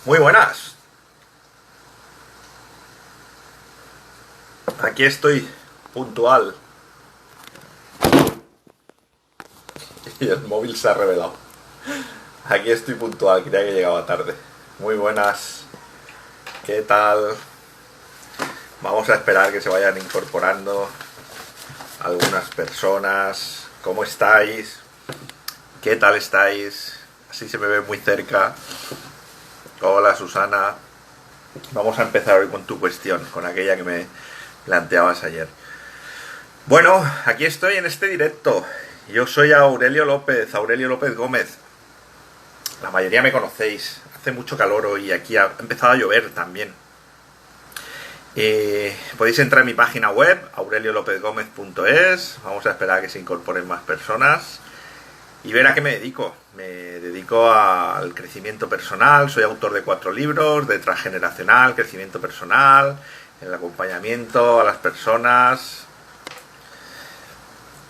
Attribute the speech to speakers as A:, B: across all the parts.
A: Muy buenas. Aquí estoy, puntual. Y el móvil se ha revelado. Aquí estoy puntual, creía que llegaba tarde. Muy buenas. ¿Qué tal? Vamos a esperar que se vayan incorporando algunas personas. ¿Cómo estáis? ¿Qué tal estáis? Así se me ve muy cerca. Hola, Susana. Vamos a empezar hoy con tu cuestión, con aquella que me planteabas ayer. Bueno, aquí estoy en este directo. Yo soy Aurelio López Gómez. La mayoría me conocéis. Hace mucho calor hoy y aquí ha empezado a llover también. Podéis entrar en mi página web, aureliolopezgomez.es. Vamos a esperar a que se incorporen más personas y ver a qué me dedico. Me dedico al crecimiento personal. Soy autor de 4 libros de transgeneracional, crecimiento personal, el acompañamiento a las personas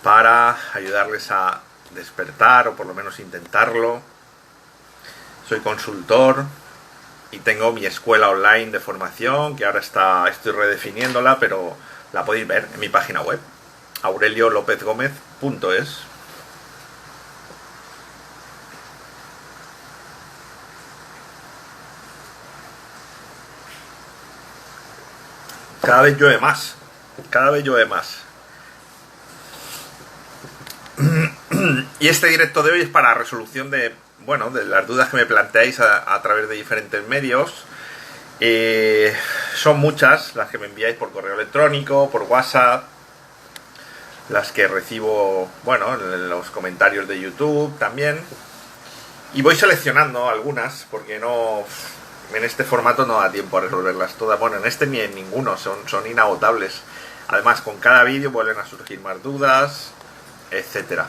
A: para ayudarles a despertar, o por lo menos intentarlo. Soy consultor y tengo mi escuela online de formación, que ahora estoy redefiniéndola, pero la podéis ver en mi página web, aureliolopezgomez.es. Cada vez llueve más. Y este directo de hoy es para resolución de las dudas que me planteáis a través de diferentes medios. Son muchas las que me enviáis por correo electrónico, por WhatsApp, las que recibo, en los comentarios de YouTube también. Y voy seleccionando algunas, porque en este formato no da tiempo a resolverlas todas. Bueno, en este ni en ninguno, son inagotables. Además, con cada vídeo vuelven a surgir más dudas, etcétera.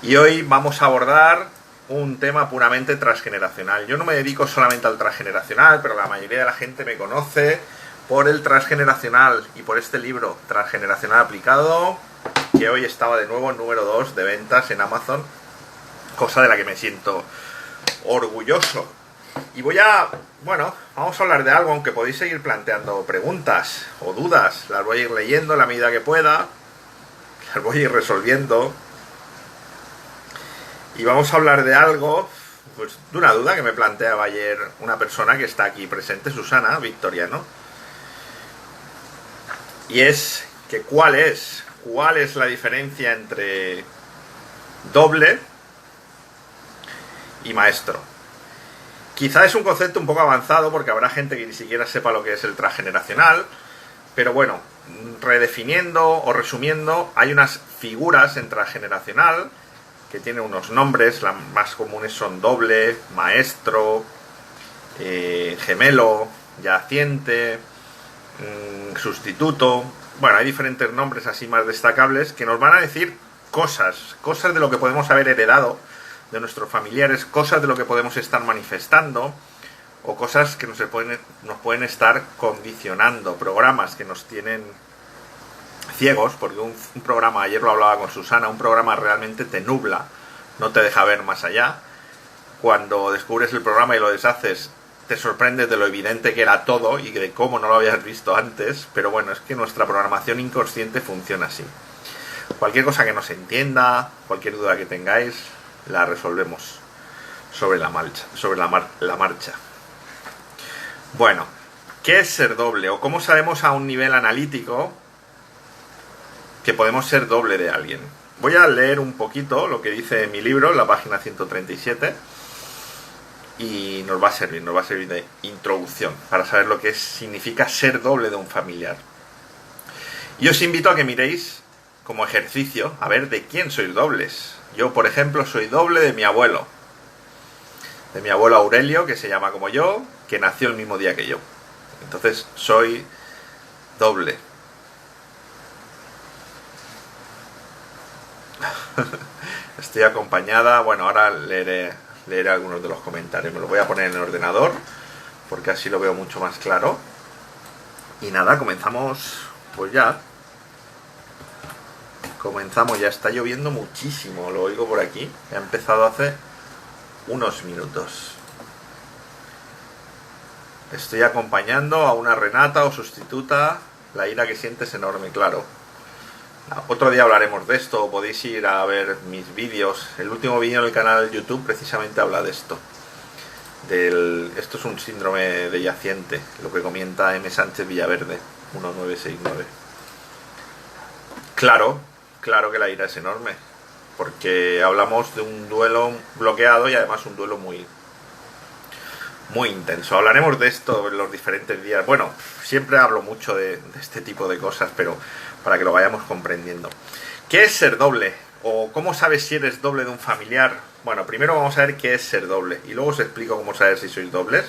A: Y hoy vamos a abordar un tema puramente transgeneracional. Yo no me dedico solamente al transgeneracional, pero la mayoría de la gente me conoce por el transgeneracional y por este libro, Transgeneracional Aplicado, que hoy estaba de nuevo en número 2 de ventas en Amazon, cosa de la que me siento orgulloso. Y vamos a hablar de algo, aunque podéis seguir planteando preguntas o dudas. Las voy a ir leyendo a la medida que pueda, las voy a ir resolviendo. Y vamos a hablar de algo, de una duda que me planteaba ayer una persona que está aquí presente, Susana Victoriano. Y es que ¿cuál es la diferencia entre doble y maestro? Quizá es un concepto un poco avanzado, porque habrá gente que ni siquiera sepa lo que es el transgeneracional, pero redefiniendo o resumiendo, hay unas figuras en transgeneracional que tienen unos nombres. Las más comunes son doble, maestro, gemelo, yaciente, sustituto. Hay diferentes nombres así más destacables que nos van a decir cosas de lo que podemos haber heredado de nuestros familiares, cosas de lo que podemos estar manifestando, o cosas que nos pueden estar condicionando, programas que nos tienen ciegos, porque un programa, ayer lo hablaba con Susana, un programa realmente te nubla, no te deja ver más allá. Cuando descubres el programa y lo deshaces, te sorprendes de lo evidente que era todo y de cómo no lo habías visto antes. Pero es que nuestra programación inconsciente funciona así. Cualquier cosa que no se entienda, cualquier duda que tengáis, la resolvemos sobre la marcha. ¿Qué es ser doble? ¿O cómo sabemos a un nivel analítico que podemos ser doble de alguien? Voy a leer un poquito lo que dice mi libro, en la página 137, y nos va a servir de introducción para saber lo que significa ser doble de un familiar. Y os invito a que miréis como ejercicio a ver de quién sois dobles. Yo, por ejemplo, soy doble de mi abuelo Aurelio, que se llama como yo, que nació el mismo día que yo. Entonces soy doble. Estoy acompañada. Ahora leeré algunos de los comentarios. Me los voy a poner en el ordenador, porque así lo veo mucho más claro. Y nada, comenzamos ya. Ya está lloviendo muchísimo, lo oigo por aquí. Ha empezado hace unos minutos. Estoy acompañando a una Renata o sustituta. La ira que sientes es enorme, claro. Otro día hablaremos de esto, podéis ir a ver mis vídeos. El último vídeo en el canal de YouTube precisamente habla de esto. Esto es un síndrome de yaciente, lo que comenta M. Sánchez Villaverde, 1969. Claro que la ira es enorme, porque hablamos de un duelo bloqueado y además un duelo muy intenso. Hablaremos de esto en los diferentes días. Bueno, siempre hablo mucho de este tipo de cosas, pero para que lo vayamos comprendiendo. ¿Qué es ser doble? ¿O cómo sabes si eres doble de un familiar? Bueno, primero vamos a ver qué es ser doble y luego os explico cómo saber si sois dobles.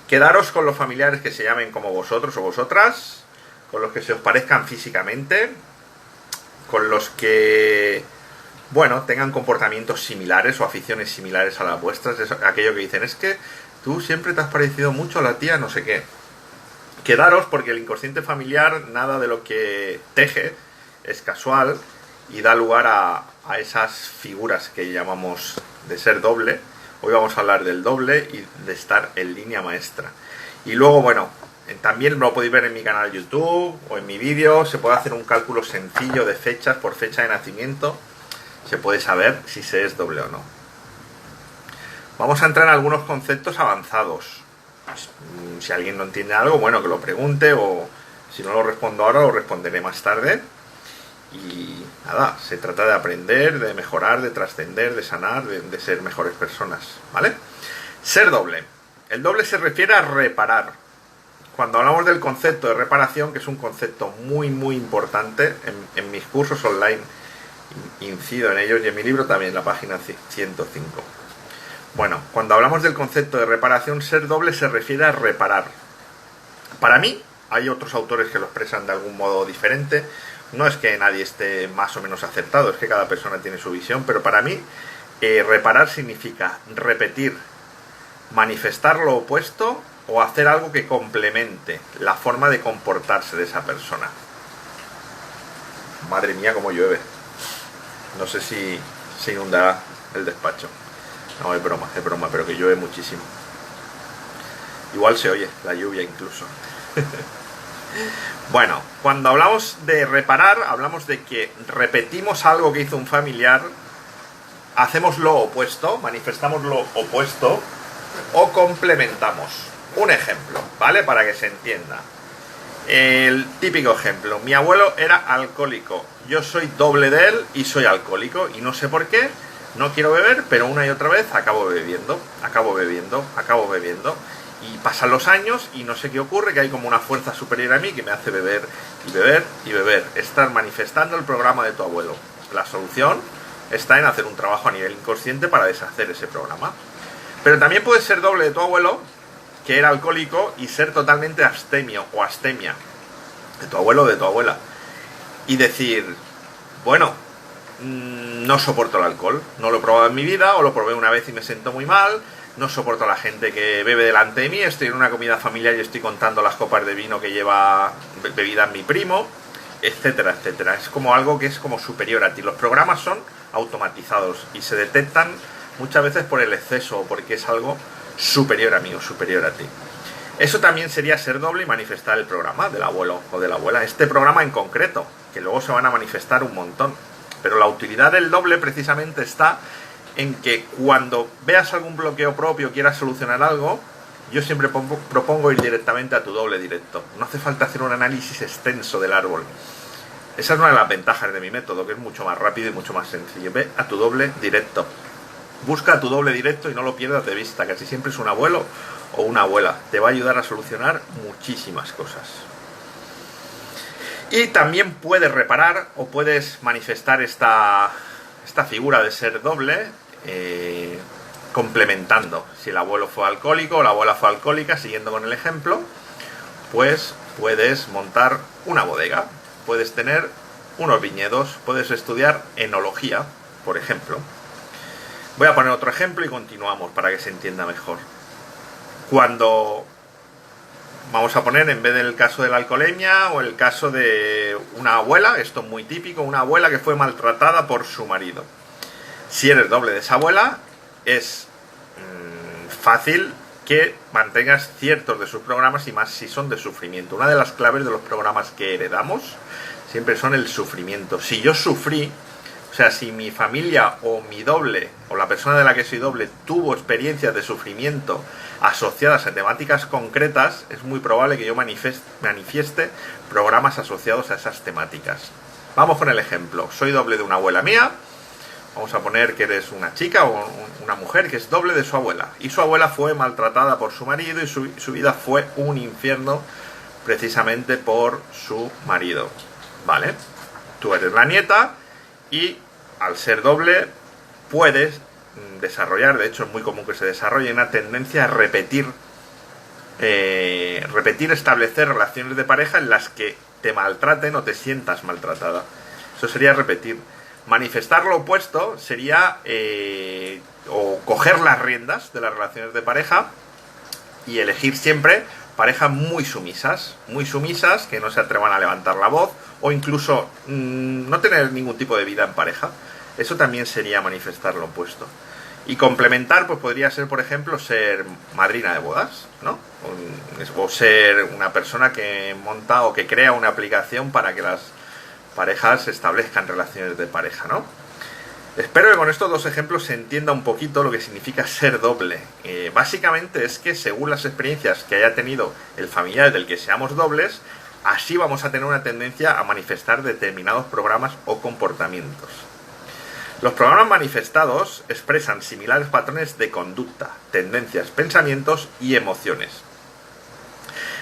A: Quedaros con los familiares que se llamen como vosotros o vosotras, con los que se os parezcan físicamente, con los que, bueno, tengan comportamientos similares o aficiones similares a las vuestras. Es aquello que dicen, es que tú siempre te has parecido mucho a la tía no sé qué. Quedaros porque el inconsciente familiar, nada de lo que teje es casual y da lugar a esas figuras que llamamos de ser doble. Hoy vamos a hablar del doble y de estar en línea maestra. Y luego, bueno, también lo podéis ver en mi canal de YouTube o en mi vídeo. Se puede hacer un cálculo sencillo de fechas por fecha de nacimiento. Se puede saber si se es doble o no. Vamos a entrar en algunos conceptos avanzados. Si alguien no entiende algo, bueno, que lo pregunte, o si no lo respondo ahora, lo responderé más tarde. Y nada, se trata de aprender, de mejorar, de trascender, de sanar, de ser mejores personas, ¿vale? Ser doble. El doble se refiere a reparar. Cuando hablamos del concepto de reparación, que es un concepto muy importante, en mis cursos online incido en ellos y en mi libro también, en la página 105. Bueno, cuando hablamos del concepto de reparación, ser doble se refiere a reparar. Para mí, hay otros autores que lo expresan de algún modo diferente. No es que nadie esté más o menos acertado, es que cada persona tiene su visión, pero para mí, reparar significa repetir, manifestar lo opuesto o hacer algo que complemente la forma de comportarse de esa persona. Madre mía, cómo llueve. No sé si se inundará el despacho. No, es broma, pero que llueve muchísimo. Igual se oye la lluvia incluso. Bueno, cuando hablamos de reparar, hablamos de que repetimos algo que hizo un familiar, hacemos lo opuesto, manifestamos lo opuesto o complementamos. Un ejemplo, ¿vale? Para que se entienda. El típico ejemplo, mi abuelo era alcohólico, yo soy doble de él y soy alcohólico y no sé por qué. No quiero beber, pero una y otra vez acabo bebiendo. Y pasan los años y no sé qué ocurre, que hay como una fuerza superior a mí que me hace beber y beber y beber. Estar manifestando el programa de tu abuelo. La solución está en hacer un trabajo a nivel inconsciente para deshacer ese programa. Pero también puedes ser doble de tu abuelo, que era alcohólico, y ser totalmente abstemio o astemia de tu abuelo o de tu abuela. Y decir, bueno, no soporto el alcohol, no lo he probado en mi vida, o lo probé una vez y me siento muy mal, no soporto a la gente que bebe delante de mí, estoy en una comida familiar y estoy contando las copas de vino que lleva bebida mi primo, etcétera, etcétera. Es como algo que es como superior a ti. Los programas son automatizados y se detectan muchas veces por el exceso o porque es algo superior a mí o superior a ti. Eso también sería ser doble y manifestar el programa del abuelo o de la abuela. Este programa en concreto, que luego se van a manifestar un montón. Pero la utilidad del doble precisamente está en que cuando veas algún bloqueo propio, quieras solucionar algo, yo siempre propongo ir directamente a tu doble directo. No hace falta hacer un análisis extenso del árbol. Esa es una de las ventajas de mi método, que es mucho más rápido y mucho más sencillo. Ve a tu doble directo. Busca a tu doble directo y no lo pierdas de vista. Casi siempre es un abuelo o una abuela. Te va a ayudar a solucionar muchísimas cosas. Y también puedes reparar o puedes manifestar esta figura de ser doble complementando. Si el abuelo fue alcohólico o la abuela fue alcohólica, siguiendo con el ejemplo, pues puedes montar una bodega, puedes tener unos viñedos, puedes estudiar enología, por ejemplo. Voy a poner otro ejemplo y continuamos para que se entienda mejor. Cuando vamos a poner, en vez del caso de la alcoholemia o el caso de una abuela, esto es muy típico, una abuela que fue maltratada por su marido. Si eres doble de esa abuela, es fácil que mantengas ciertos de sus programas y más si son de sufrimiento. Una de las claves de los programas que heredamos siempre son el sufrimiento. Si yo sufrí, o sea, si mi familia o mi doble o la persona de la que soy doble tuvo experiencias de sufrimiento asociadas a temáticas concretas, es muy probable que yo manifieste programas asociados a esas temáticas. Vamos con el ejemplo. Soy doble de una abuela mía. Vamos a poner que eres una chica o una mujer que es doble de su abuela. Y su abuela fue maltratada por su marido y su vida fue un infierno precisamente por su marido. ¿Vale? Tú eres la nieta y al ser doble puedes desarrollar, de hecho es muy común que se desarrolle una tendencia a repetir, establecer relaciones de pareja en las que te maltraten o te sientas maltratada. Eso sería repetir. Manifestar lo opuesto sería o coger las riendas de las relaciones de pareja y elegir siempre parejas muy sumisas, que no se atrevan a levantar la voz o incluso no tener ningún tipo de vida en pareja. Eso también sería manifestar lo opuesto. Y complementar, pues podría ser, por ejemplo, ser madrina de bodas, ¿no? O ser una persona que monta o que crea una aplicación para que las parejas establezcan relaciones de pareja, ¿no? Espero que con estos dos ejemplos se entienda un poquito lo que significa ser doble. Básicamente es que según las experiencias que haya tenido el familiar del que seamos dobles, así vamos a tener una tendencia a manifestar determinados programas o comportamientos. Los programas manifestados expresan similares patrones de conducta, tendencias, pensamientos y emociones.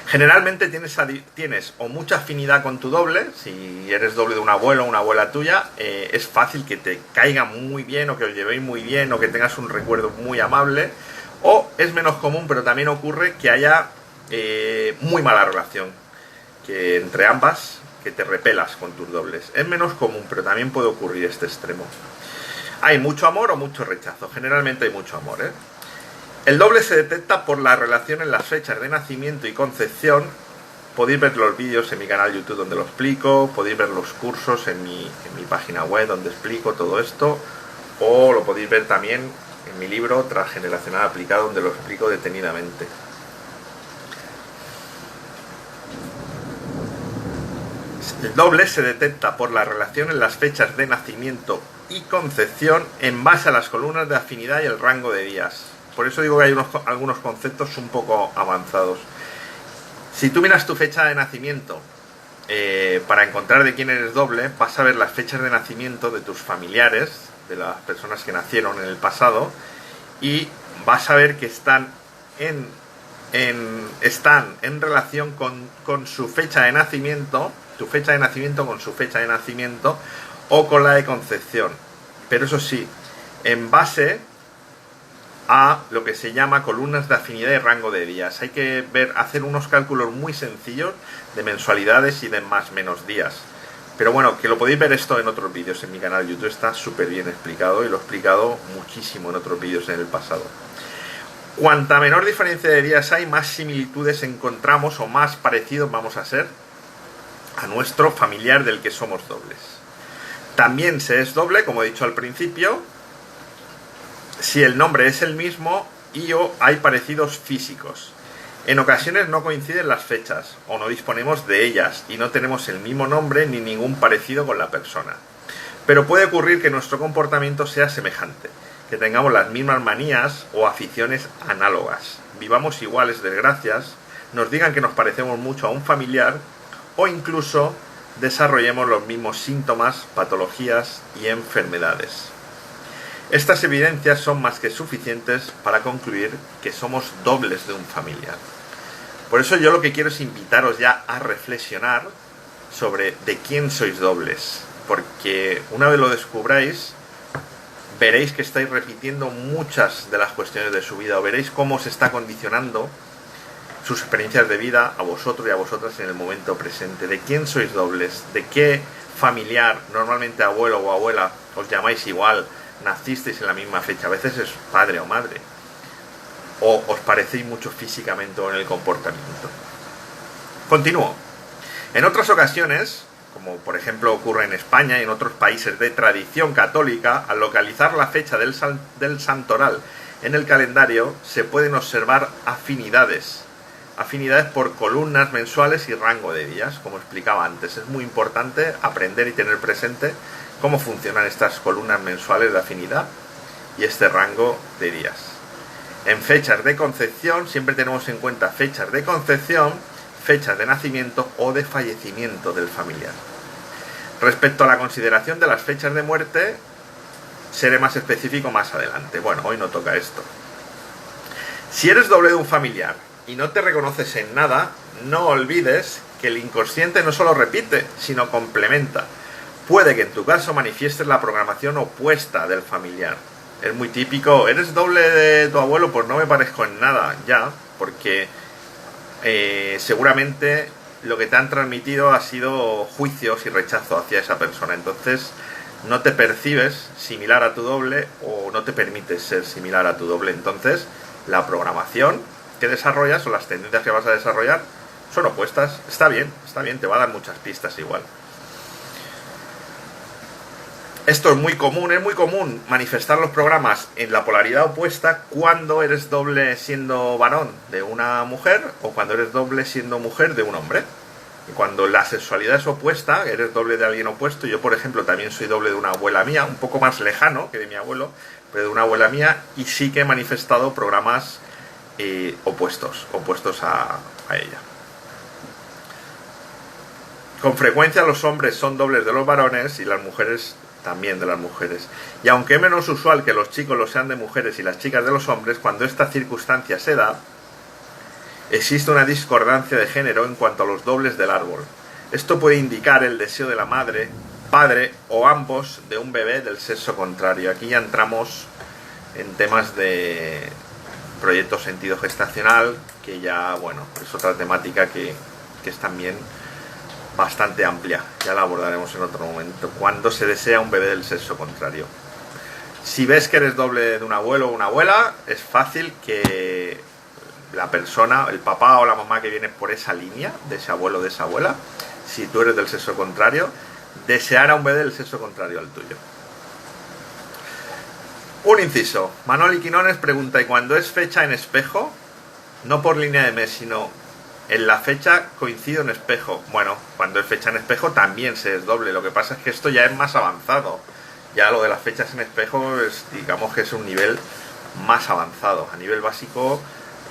A: Generalmente tienes o mucha afinidad con tu doble. Si eres doble de un abuelo o una abuela tuya, es fácil que te caiga muy bien o que os llevéis muy bien o que tengas un recuerdo muy amable. O es menos común, pero también ocurre que haya muy mala relación, que entre ambas, que te repelas con tus dobles. Es menos común, pero también puede ocurrir este extremo. Hay mucho amor o mucho rechazo. Generalmente hay mucho amor, ¿eh? El doble se detecta por la relación en las fechas de nacimiento y concepción. Podéis ver los vídeos en mi canal YouTube donde lo explico, podéis ver los cursos en mi página web donde explico todo esto, o lo podéis ver también en mi libro Transgeneracional Aplicado donde lo explico detenidamente. El doble se detecta por la relación en las fechas de nacimiento y concepción en base a las columnas de afinidad y el rango de días. Por eso digo que hay algunos conceptos un poco avanzados. Si tú miras tu fecha de nacimiento para encontrar de quién eres doble, vas a ver las fechas de nacimiento de tus familiares, de las personas que nacieron en el pasado, y vas a ver que están en relación con su fecha de nacimiento, tu fecha de nacimiento con su fecha de nacimiento o con la de concepción. Pero eso sí, en base a lo que se llama columnas de afinidad y rango de días. Hay que hacer unos cálculos muy sencillos de mensualidades y de más menos días. Pero bueno, que lo podéis ver esto en otros vídeos en mi canal YouTube, está súper bien explicado y lo he explicado muchísimo en otros vídeos en el pasado. Cuanta menor diferencia de días hay, más similitudes encontramos o más parecidos vamos a ser a nuestro familiar del que somos dobles. También se es doble, como he dicho al principio, si el nombre es el mismo y o hay parecidos físicos. En ocasiones no coinciden las fechas o no disponemos de ellas y no tenemos el mismo nombre ni ningún parecido con la persona. Pero puede ocurrir que nuestro comportamiento sea semejante, que tengamos las mismas manías o aficiones análogas, vivamos iguales desgracias, nos digan que nos parecemos mucho a un familiar o incluso desarrollemos los mismos síntomas, patologías y enfermedades. Estas evidencias son más que suficientes para concluir que somos dobles de un familiar. Por eso yo lo que quiero es invitaros ya a reflexionar sobre de quién sois dobles, porque una vez lo descubráis, veréis que estáis repitiendo muchas de las cuestiones de su vida, o veréis cómo se está condicionando sus experiencias de vida a vosotros y a vosotras en el momento presente. ¿De quién sois dobles? ¿De qué familiar, normalmente abuelo o abuela, os llamáis igual? Nacisteis en la misma fecha, a veces es padre o madre, o os parecéis mucho físicamente o en el comportamiento. Continúo. En otras ocasiones, como por ejemplo ocurre en España y en otros países de tradición católica, al localizar la fecha del santoral en el calendario se pueden observar afinidades. Afinidades por columnas mensuales y rango de días, como explicaba antes. Es muy importante aprender y tener presente cómo funcionan estas columnas mensuales de afinidad y este rango de días. En fechas de concepción siempre tenemos en cuenta fechas de concepción, fechas de nacimiento o de fallecimiento del familiar. Respecto a la consideración de las fechas de muerte, seré más específico más adelante. Bueno, hoy no toca esto. Si eres doble de un familiar y no te reconoces en nada, no olvides que el inconsciente no solo repite, sino complementa. Puede que en tu caso manifiestes la programación opuesta del familiar. Es muy típico, ¿eres doble de tu abuelo? Pues no me parezco en nada, ya, porque seguramente lo que te han transmitido ha sido juicios y rechazo hacia esa persona. Entonces no te percibes similar a tu doble o no te permites ser similar a tu doble. Entonces la programación que desarrollas o las tendencias que vas a desarrollar son opuestas. Está bien, te va a dar muchas pistas igual. Esto es muy común manifestar los programas en la polaridad opuesta cuando eres doble siendo varón de una mujer o cuando eres doble siendo mujer de un hombre. Y cuando la sexualidad es opuesta, eres doble de alguien opuesto. Yo, por ejemplo, también soy doble de una abuela mía, un poco más lejano que de mi abuelo, pero de una abuela mía, y sí que he manifestado programas opuestos a ella. Con frecuencia los hombres son dobles de los varones y las mujeres también de las mujeres. Y aunque es menos usual que los chicos lo sean de mujeres y las chicas de los hombres, cuando esta circunstancia se da, existe una discordancia de género en cuanto a los dobles del árbol. Esto puede indicar el deseo de la madre, padre o ambos de un bebé del sexo contrario. Aquí ya entramos en temas de proyecto sentido gestacional, que ya, bueno, es otra temática que es también bastante amplia. Ya la abordaremos en otro momento. Cuando se desea un bebé del sexo contrario. Si ves que eres doble de un abuelo o una abuela, es fácil que la persona, el papá o la mamá que viene por esa línea, de ese abuelo o de esa abuela, si tú eres del sexo contrario, deseara un bebé del sexo contrario al tuyo. Un inciso. Manoli Quinones pregunta, ¿y cuando es fecha en espejo? No por línea de mes, sino en la fecha coincido en espejo. Bueno, cuando es fecha en espejo también se desdoble. Lo que pasa es que esto ya es más avanzado. Ya lo de las fechas en espejo es, digamos que es un nivel más avanzado. A nivel básico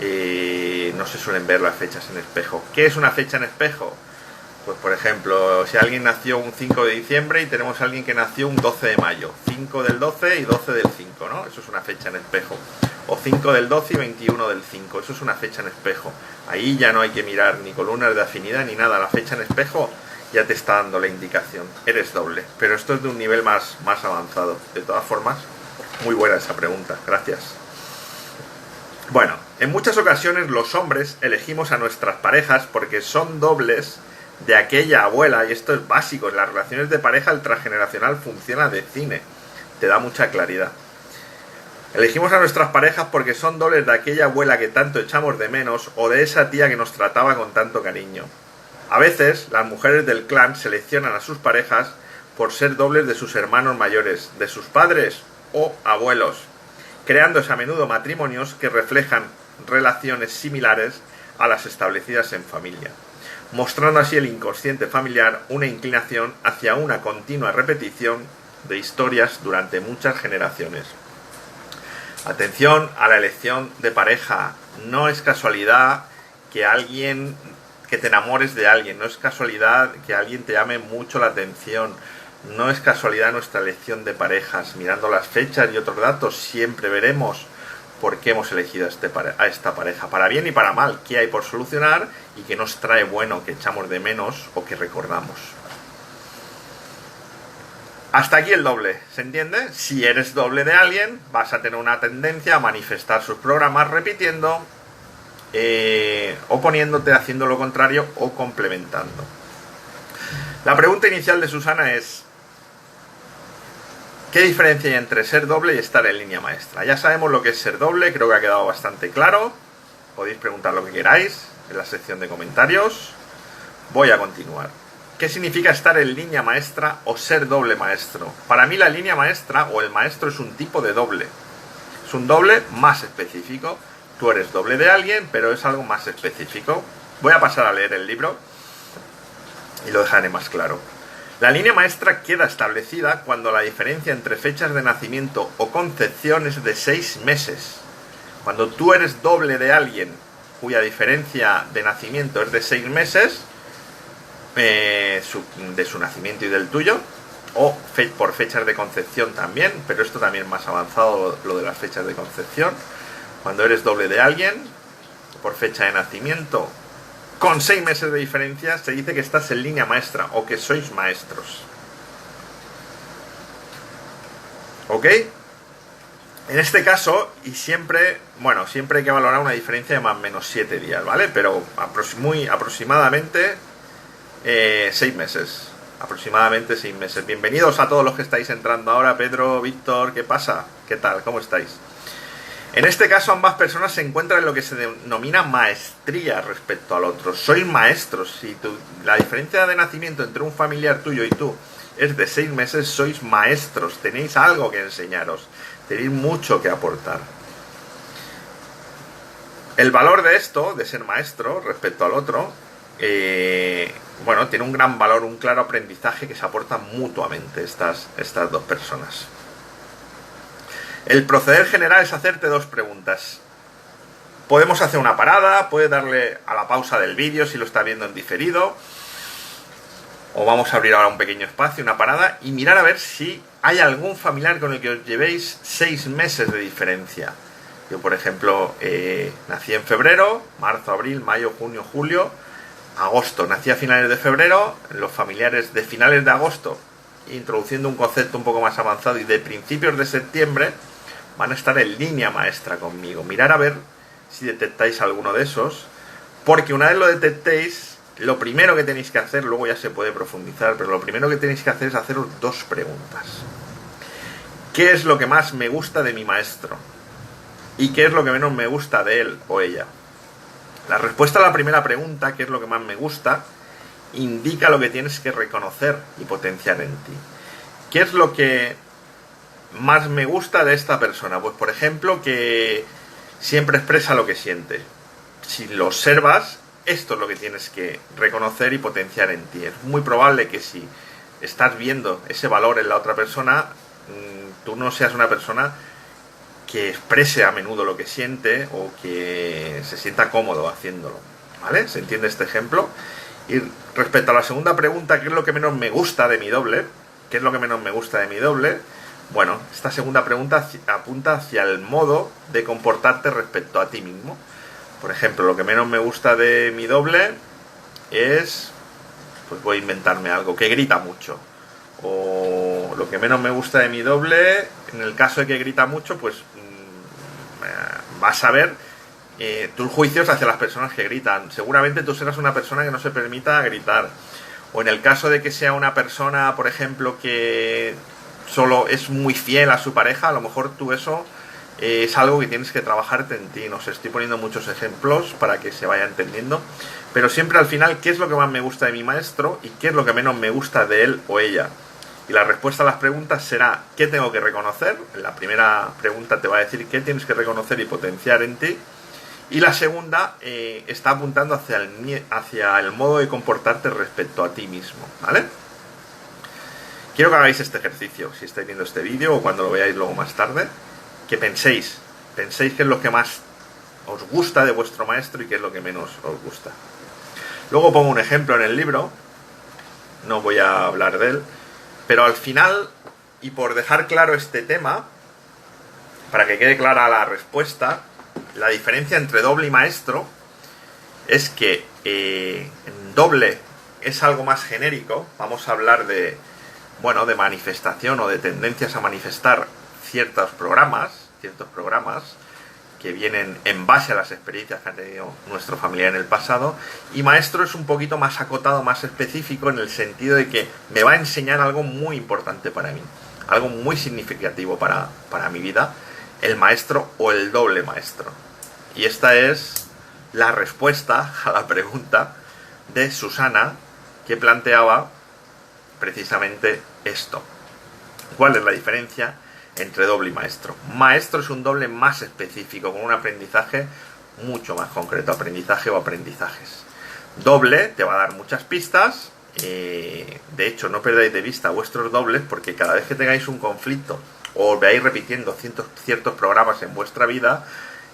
A: no se suelen ver las fechas en espejo. ¿Qué es una fecha en espejo? Pues por ejemplo, si alguien nació un 5 de diciembre y tenemos a alguien que nació un 12 de mayo. 5 del 12 y 12 del 5, ¿no? Eso es una fecha en espejo. O 5 del 12 y 21 del 5. Eso es una fecha en espejo. Ahí ya no hay que mirar ni columnas de afinidad ni nada. La fecha en espejo ya te está dando la indicación. Eres doble. Pero esto es de un nivel más avanzado. De todas formas, muy buena esa pregunta. Gracias. Bueno, en muchas ocasiones los hombres elegimos a nuestras parejas porque son dobles de aquella abuela, y esto es básico. En las relaciones de pareja el transgeneracional funciona de cine. Te da mucha claridad. Elegimos a nuestras parejas porque son dobles de aquella abuela que tanto echamos de menos o de esa tía que nos trataba con tanto cariño. A veces, las mujeres del clan seleccionan a sus parejas por ser dobles de sus hermanos mayores, de sus padres o abuelos, creándose a menudo matrimonios que reflejan relaciones similares a las establecidas en familia, mostrando así el inconsciente familiar una inclinación hacia una continua repetición de historias durante muchas generaciones. Atención a la elección de pareja. No es casualidad que te enamores de alguien, no es casualidad que alguien te llame mucho la atención, no es casualidad nuestra elección de parejas. Mirando las fechas y otros datos siempre veremos por qué hemos elegido a esta pareja, para bien y para mal, qué hay por solucionar y qué nos trae bueno, que echamos de menos o que recordamos. Hasta aquí el doble, ¿se entiende? Si eres doble de alguien, vas a tener una tendencia a manifestar sus programas repitiendo, oponiéndote, haciendo lo contrario o complementando. La pregunta inicial de Susana es: ¿qué diferencia hay entre ser doble y estar en línea maestra? Ya sabemos lo que es ser doble, creo que ha quedado bastante claro. Podéis preguntar lo que queráis en la sección de comentarios. Voy a continuar. ¿Qué significa estar en línea maestra o ser doble maestro? Para mí la línea maestra o el maestro es un tipo de doble. Es un doble más específico. Tú eres doble de alguien, pero es algo más específico. Voy a pasar a leer el libro y lo dejaré más claro. La línea maestra queda establecida cuando la diferencia entre fechas de nacimiento o concepción es de 6 meses. Cuando tú eres doble de alguien cuya diferencia de nacimiento es de 6 meses, de su nacimiento y del tuyo, o por fechas de concepción también, pero esto también es más avanzado, lo de las fechas de concepción. Cuando eres doble de alguien, por fecha de nacimiento, con 6 meses de diferencia, se dice que estás en línea maestra o que sois maestros. ¿Ok? En este caso, y siempre, bueno, siempre hay que valorar una diferencia de más o menos 7 días, ¿vale? Pero muy aproximadamente 6 meses. Aproximadamente 6 meses. Bienvenidos a todos los que estáis entrando ahora. Pedro, Víctor, ¿qué pasa? ¿Qué tal? ¿Cómo estáis? En este caso, ambas personas se encuentran en lo que se denomina maestría respecto al otro. Sois maestros. Si la diferencia de nacimiento entre un familiar tuyo y tú es de 6 meses, sois maestros. Tenéis algo que enseñaros. Tenéis mucho que aportar. El valor de esto, de ser maestro respecto al otro, bueno, tiene un gran valor, un claro aprendizaje que se aportan mutuamente estas dos personas. El proceder general es hacerte 2 preguntas. Podemos hacer una parada, puedes darle a la pausa del vídeo si lo está viendo en diferido, o vamos a abrir ahora un pequeño espacio, una parada, y mirar a ver si hay algún familiar con el que os llevéis 6 meses de diferencia. Yo, por ejemplo, nací en febrero, marzo, abril, mayo, junio, julio, agosto. Nací a finales de febrero, los familiares de finales de agosto, introduciendo un concepto un poco más avanzado, y de principios de septiembre van a estar en línea maestra conmigo. Mirar a ver si detectáis alguno de esos, porque una vez lo detectéis, lo primero que tenéis que hacer, luego ya se puede profundizar, pero lo primero que tenéis que hacer es haceros 2 preguntas. ¿Qué es lo que más me gusta de mi maestro? ¿Y qué es lo que menos me gusta de él o ella? La respuesta a la primera pregunta, ¿qué es lo que más me gusta?, indica lo que tienes que reconocer y potenciar en ti. ¿Qué es lo que más me gusta de esta persona? Pues, por ejemplo, que siempre expresa lo que siente. Si lo observas, esto es lo que tienes que reconocer y potenciar en ti. Es muy probable que si estás viendo ese valor en la otra persona, tú no seas una persona que exprese a menudo lo que siente o que se sienta cómodo haciéndolo, ¿vale? ¿Se entiende este ejemplo? Y respecto a la segunda pregunta, ¿qué es lo que menos me gusta de mi doble? ¿Qué es lo que menos me gusta de mi doble? Bueno, esta segunda pregunta apunta hacia el modo de comportarte respecto a ti mismo. Por ejemplo, lo que menos me gusta de mi doble es, pues voy a inventarme algo, que grita mucho. O lo que menos me gusta de mi doble, en el caso de que grita mucho, pues vas a ver tus juicios hacia las personas que gritan. Seguramente tú serás una persona que no se permita gritar. O en el caso de que sea una persona, por ejemplo, que solo es muy fiel a su pareja, a lo mejor tú eso es algo que tienes que trabajarte en ti. Nos estoy poniendo muchos ejemplos para que se vaya entendiendo. Pero siempre al final, ¿qué es lo que más me gusta de mi maestro y qué es lo que menos me gusta de él o ella? Y la respuesta a las preguntas será ¿qué tengo que reconocer? La primera pregunta te va a decir qué tienes que reconocer y potenciar en ti. Y la segunda está apuntando hacia el modo de comportarte respecto a ti mismo, ¿vale? Quiero que hagáis este ejercicio, si estáis viendo este vídeo o cuando lo veáis luego más tarde, que penséis qué es lo que más os gusta de vuestro maestro y qué es lo que menos os gusta. Luego pongo un ejemplo en el libro, no voy a hablar de él, pero al final, y por dejar claro este tema, para que quede clara la respuesta, la diferencia entre doble y maestro es que en doble es algo más genérico. Vamos a hablar de manifestación o de tendencias a manifestar ciertos programas que vienen en base a las experiencias que ha tenido nuestro familiar en el pasado. Y maestro es un poquito más acotado, más específico, en el sentido de que me va a enseñar algo muy importante para mí, algo muy significativo para mi vida, el maestro o el doble maestro. Y esta es la respuesta a la pregunta de Susana, que planteaba precisamente esto. ¿Cuál es la diferencia entre doble y maestro. Maestro es un doble más específico, con un aprendizaje mucho más concreto, aprendizaje o aprendizajes. Doble te va a dar muchas pistas. De hecho, no perdáis de vista vuestros dobles, porque cada vez que tengáis un conflicto o veáis repitiendo ciertos programas en vuestra vida,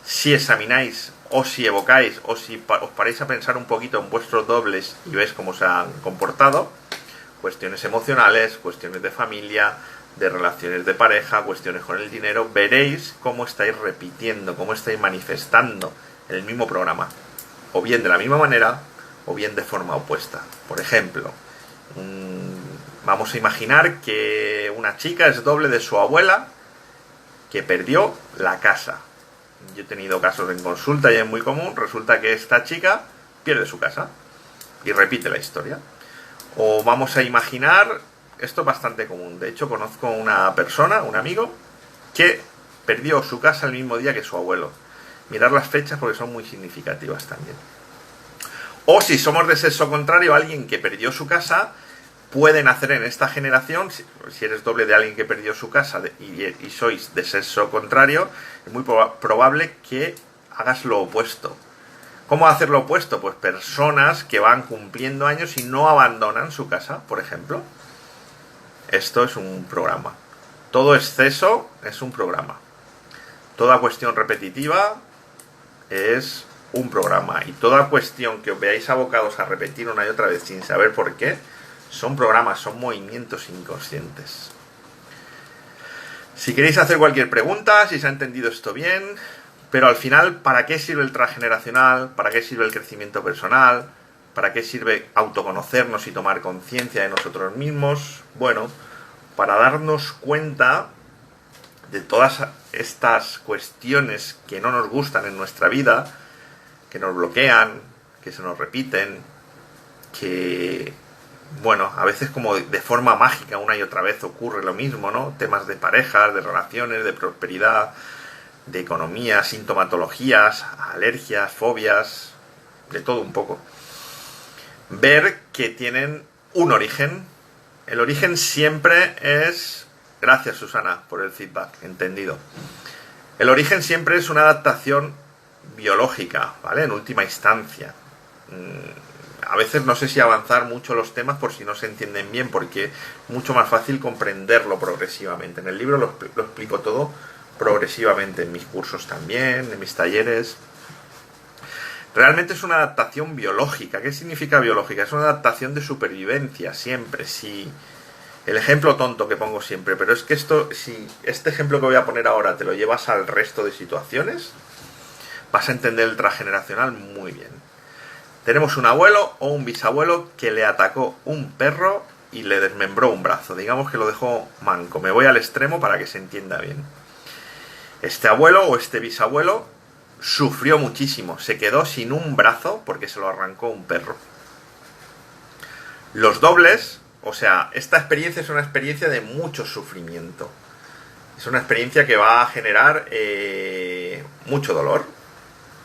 A: si examináis o si evocáis o si os paráis a pensar un poquito en vuestros dobles y veis cómo se han comportado, cuestiones emocionales, cuestiones de familia, de relaciones de pareja, cuestiones con el dinero, veréis cómo estáis repitiendo, cómo estáis manifestando el mismo programa, o bien de la misma manera o bien de forma opuesta. Por ejemplo, vamos a imaginar que una chica es doble de su abuela que perdió la casa. Yo he tenido casos en consulta y es muy común. Resulta que esta chica pierde su casa y repite la historia. O vamos a imaginar, esto es bastante común, de hecho conozco una persona, un amigo, que perdió su casa el mismo día que su abuelo. Mirar las fechas porque son muy significativas también. O si somos de sexo contrario, alguien que perdió su casa puede nacer en esta generación. Si eres doble de alguien que perdió su casa y sois de sexo contrario, es muy probable que hagas lo opuesto. ¿Cómo hacer lo opuesto? Pues personas que van cumpliendo años y no abandonan su casa, por ejemplo. Esto es un programa. Todo exceso es un programa. Toda cuestión repetitiva es un programa. Y toda cuestión que os veáis abocados a repetir una y otra vez sin saber por qué, son programas, son movimientos inconscientes. Si queréis hacer cualquier pregunta, si se ha entendido esto bien, pero al final, ¿para qué sirve el transgeneracional? ¿Para qué sirve el crecimiento personal? ¿Para qué sirve autoconocernos y tomar conciencia de nosotros mismos? Bueno, para darnos cuenta de todas estas cuestiones que no nos gustan en nuestra vida, que nos bloquean, que se nos repiten, que, bueno, a veces como de forma mágica una y otra vez ocurre lo mismo, ¿no? Temas de parejas, de relaciones, de prosperidad, de economía, sintomatologías, alergias, fobias, de todo un poco. Ver que tienen un origen. El origen siempre es... Gracias, Susana, por el feedback, entendido. El origen siempre es una adaptación biológica, ¿vale? En última instancia. A veces no sé si avanzar mucho los temas por si no se entienden bien, porque es mucho más fácil comprenderlo progresivamente. En el libro lo explico todo progresivamente, en mis cursos también, en mis talleres. Realmente es una adaptación biológica. ¿Qué significa biológica? Es una adaptación de supervivencia, siempre, sí. El ejemplo tonto que pongo siempre, pero es que si este ejemplo que voy a poner ahora te lo llevas al resto de situaciones, vas a entender el transgeneracional muy bien. Tenemos un abuelo o un bisabuelo que le atacó un perro y le desmembró un brazo. Digamos que lo dejó manco. Me voy al extremo para que se entienda bien. Este abuelo o este bisabuelo sufrió muchísimo. Se quedó sin un brazo porque se lo arrancó un perro. Los dobles... O sea, esta experiencia es una experiencia de mucho sufrimiento. Es una experiencia que va a generar mucho dolor.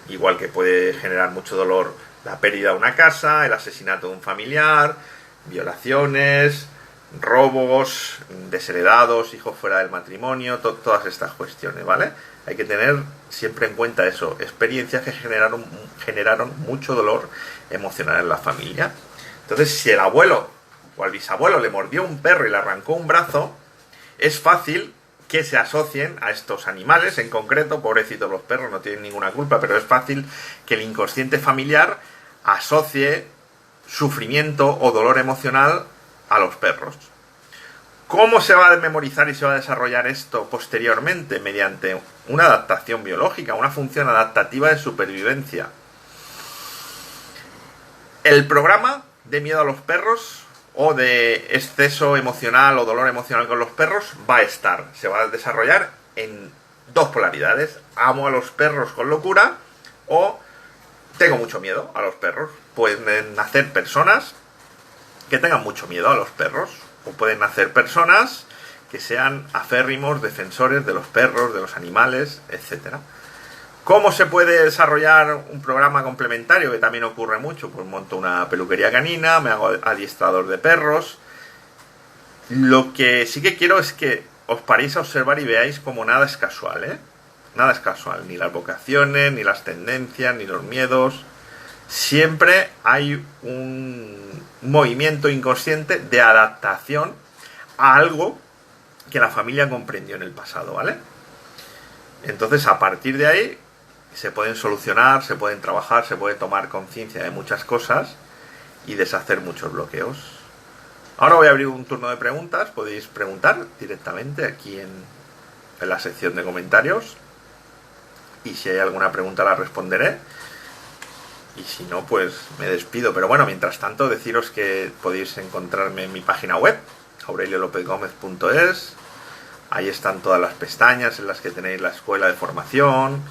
A: Igual que puede generar mucho dolor la pérdida de una casa, el asesinato de un familiar, violaciones, robos, desheredados, hijos fuera del matrimonio, todas estas cuestiones, ¿vale? Hay que tener siempre en cuenta eso. Experiencias que generaron mucho dolor emocional en la familia. Entonces, si el abuelo o al bisabuelo le mordió un perro y le arrancó un brazo, es fácil que se asocien a estos animales, en concreto, pobrecitos los perros, no tienen ninguna culpa, pero es fácil que el inconsciente familiar asocie sufrimiento o dolor emocional a los perros. ¿Cómo se va a memorizar y se va a desarrollar esto posteriormente? Mediante una adaptación biológica, una función adaptativa de supervivencia. El programa de miedo a los perros o de exceso emocional o dolor emocional con los perros va a estar, se va a desarrollar en dos polaridades. Amo a los perros con locura o tengo mucho miedo a los perros. Pueden nacer personas que tengan mucho miedo a los perros o pueden nacer personas que sean aférrimos defensores de los perros, de los animales, etc. ¿Cómo se puede desarrollar un programa complementario? Que también ocurre mucho. Pues monto una peluquería canina, me hago adiestrador de perros. Lo que sí que quiero es que os paréis a observar y veáis como nada es casual, ¿eh? Nada es casual, ni las vocaciones, ni las tendencias, ni los miedos. Siempre hay un movimiento inconsciente de adaptación a algo que la familia comprendió en el pasado, ¿vale? Entonces, a partir de ahí, se pueden solucionar, se pueden trabajar, se puede tomar conciencia de muchas cosas y deshacer muchos bloqueos. Ahora voy a abrir un turno de preguntas. Podéis preguntar directamente aquí en la sección de comentarios. Y si hay alguna pregunta la responderé. Y si no, pues me despido. Pero bueno, mientras tanto, deciros que podéis encontrarme en mi página web, aureliolopezgomez.es. Ahí están todas las pestañas en las que tenéis la escuela de formación,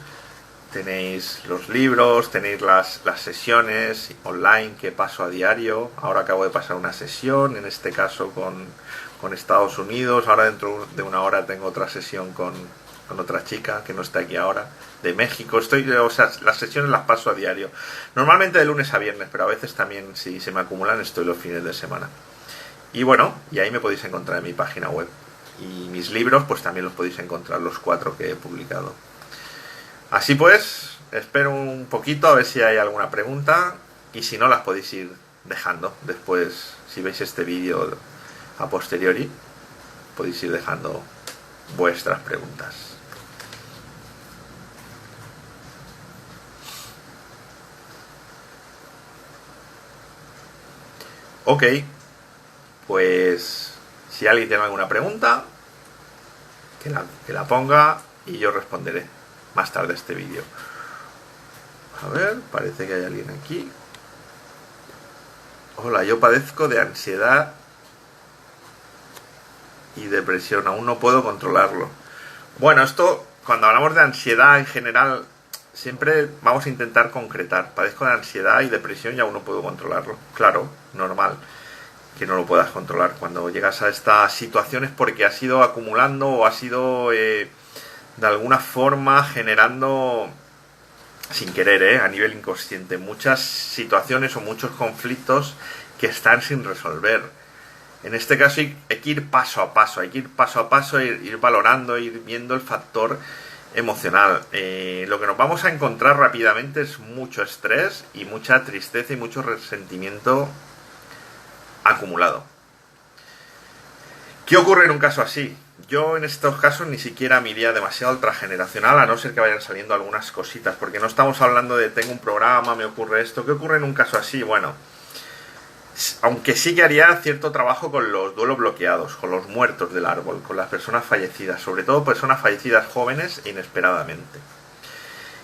A: tenéis los libros, tenéis las sesiones online que paso a diario. Ahora acabo de pasar una sesión, en este caso con Estados Unidos. Ahora dentro de una hora tengo otra sesión con otra chica que no está aquí ahora, de México. Las sesiones las paso a diario. Normalmente de lunes a viernes, pero a veces también, si se me acumulan, estoy los fines de semana. Y bueno, y ahí me podéis encontrar en mi página web. Y mis libros, pues también los podéis encontrar, los 4 que he publicado. Así pues, espero un poquito a ver si hay alguna pregunta. Y si no, las podéis ir dejando. Después, si veis este vídeo a posteriori, podéis ir dejando vuestras preguntas. Ok, pues si alguien tiene alguna pregunta, que la ponga y yo responderé más tarde este vídeo. A ver, parece que hay alguien aquí. Hola, yo padezco de ansiedad y depresión, aún no puedo controlarlo. Bueno, esto, cuando hablamos de ansiedad en general, siempre vamos a intentar concretar. Padezco de ansiedad y depresión y aún no puedo controlarlo. Claro, normal que no lo puedas controlar. Cuando llegas a estas situaciones porque has ido acumulando o has ido de alguna forma generando, sin querer, a nivel inconsciente, muchas situaciones o muchos conflictos que están sin resolver. En este caso hay que ir paso a paso, ir valorando, ir viendo el factor emocional. Lo que nos vamos a encontrar rápidamente es mucho estrés y mucha tristeza y mucho resentimiento acumulado. ¿Qué ocurre en un caso así? Yo en estos casos ni siquiera me iría demasiado al transgeneracional, a no ser que vayan saliendo algunas cositas, porque no estamos hablando de tengo un programa, me ocurre esto. ¿Qué ocurre en un caso así? Bueno, aunque sí que haría cierto trabajo con los duelos bloqueados, con los muertos del árbol, con las personas fallecidas, sobre todo personas fallecidas jóvenes e inesperadamente.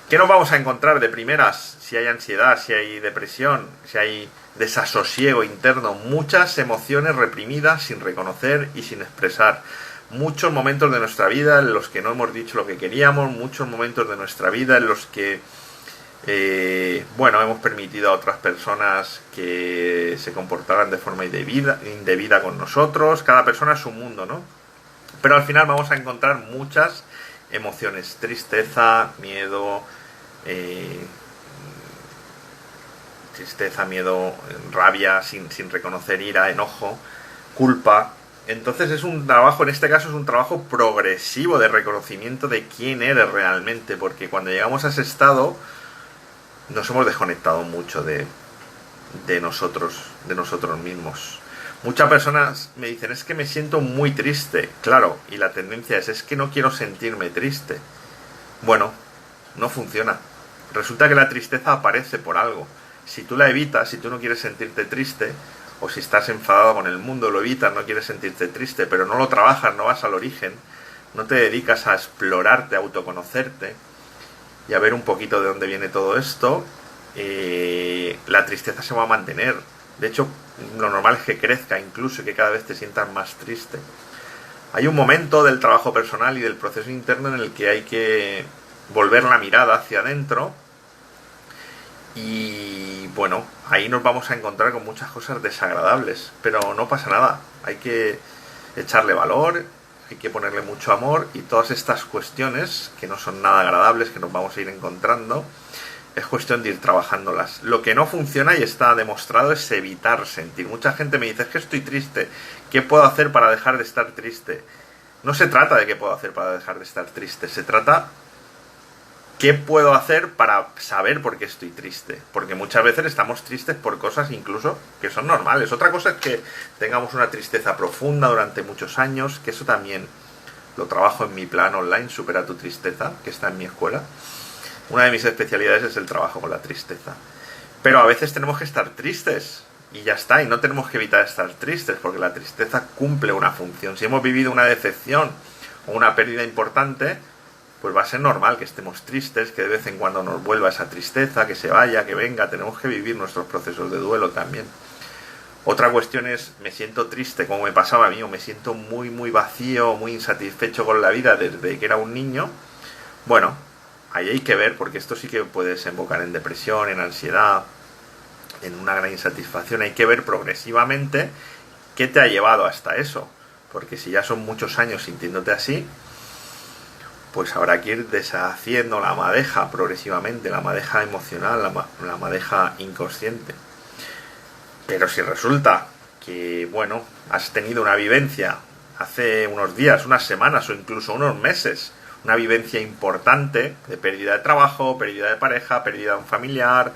A: ¿Qué nos vamos a encontrar de primeras? Si hay ansiedad, si hay depresión, si hay desasosiego interno, muchas emociones reprimidas sin reconocer y sin expresar. Muchos momentos de nuestra vida en los que no hemos dicho lo que queríamos, muchos momentos de nuestra vida en los que hemos permitido a otras personas que se comportaran de forma indebida con nosotros. Cada persona es un mundo, ¿no? Pero al final vamos a encontrar muchas emociones: tristeza, miedo, rabia sin reconocer, ira, enojo, culpa. Entonces es un trabajo, en este caso es un trabajo progresivo de reconocimiento de quién eres realmente, porque cuando llegamos a ese estado nos hemos desconectado mucho de nosotros mismos. Muchas personas me dicen, es que me siento muy triste. Claro, y la tendencia es que no quiero sentirme triste. Bueno, no funciona. Resulta que la tristeza aparece por algo. Si tú la evitas, si tú no quieres sentirte triste, o si estás enfadado con el mundo, lo evitas, no quieres sentirte triste, pero no lo trabajas, no vas al origen, no te dedicas a explorarte, a autoconocerte y a ver un poquito de dónde viene todo esto, la tristeza se va a mantener. De hecho, lo normal es que crezca incluso y que cada vez te sientas más triste. Hay un momento del trabajo personal y del proceso interno en el que hay que volver la mirada hacia adentro y bueno, ahí nos vamos a encontrar con muchas cosas desagradables, pero no pasa nada. Hay que echarle valor, hay que ponerle mucho amor y todas estas cuestiones que no son nada agradables, que nos vamos a ir encontrando, es cuestión de ir trabajándolas. Lo que no funciona y está demostrado es evitar sentir. Mucha gente me dice, es que estoy triste, ¿qué puedo hacer para dejar de estar triste? No se trata de qué puedo hacer para dejar de estar triste, se trata qué puedo hacer para saber por qué estoy triste. Porque muchas veces estamos tristes por cosas incluso que son normales. Otra cosa es que tengamos una tristeza profunda durante muchos años, que eso también lo trabajo en mi plan online, Supera tu tristeza, que está en mi escuela. Una de mis especialidades es el trabajo con la tristeza. Pero a veces tenemos que estar tristes y ya está, y no tenemos que evitar estar tristes, porque la tristeza cumple una función. Si hemos vivido una decepción o una pérdida importante, pues va a ser normal que estemos tristes, que de vez en cuando nos vuelva esa tristeza, que se vaya, que venga. Tenemos que vivir nuestros procesos de duelo también. Otra cuestión es, me siento triste, como me pasaba a mí, o me siento muy, muy vacío, muy insatisfecho con la vida desde que era un niño. Bueno, ahí hay que ver, porque esto sí que puede desembocar en depresión, en ansiedad, en una gran insatisfacción. Hay que ver progresivamente qué te ha llevado hasta eso, porque si ya son muchos años sintiéndote así, pues habrá que ir deshaciendo la madeja progresivamente, la madeja emocional, la madeja inconsciente. Pero si resulta que, bueno, has tenido una vivencia hace unos días, unas semanas o incluso unos meses, una vivencia importante de pérdida de trabajo, pérdida de pareja, pérdida de un familiar,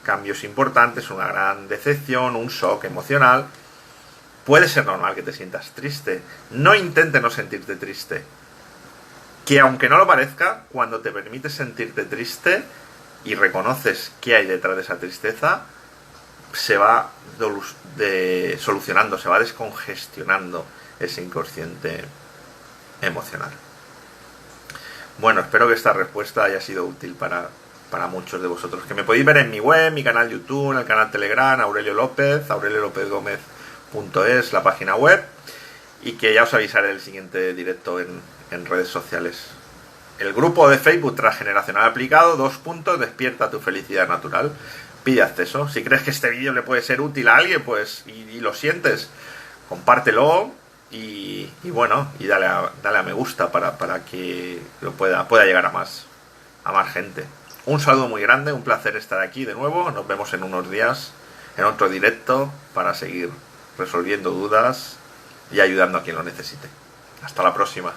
A: cambios importantes, una gran decepción, un shock emocional, puede ser normal que te sientas triste. No intentes no sentirte triste. Que aunque no lo parezca, cuando te permites sentirte triste y reconoces qué hay detrás de esa tristeza, se va solucionando, se va descongestionando ese inconsciente emocional. Bueno, espero que esta respuesta haya sido útil para muchos de vosotros, que me podéis ver en mi web, mi canal YouTube, en el canal Telegram, Aurelio López, aureliolopezgomez.es, la página web, y que ya os avisaré del siguiente directo en redes sociales. El grupo de Facebook Transgeneracional Aplicado, despierta tu felicidad natural. Pide acceso. Si crees que este vídeo le puede ser útil a alguien, pues y lo sientes, compártelo y bueno, y dale a me gusta para que lo pueda llegar a más gente. Un saludo muy grande, un placer estar aquí de nuevo. Nos vemos en unos días en otro directo para seguir resolviendo dudas y ayudando a quien lo necesite. Hasta la próxima.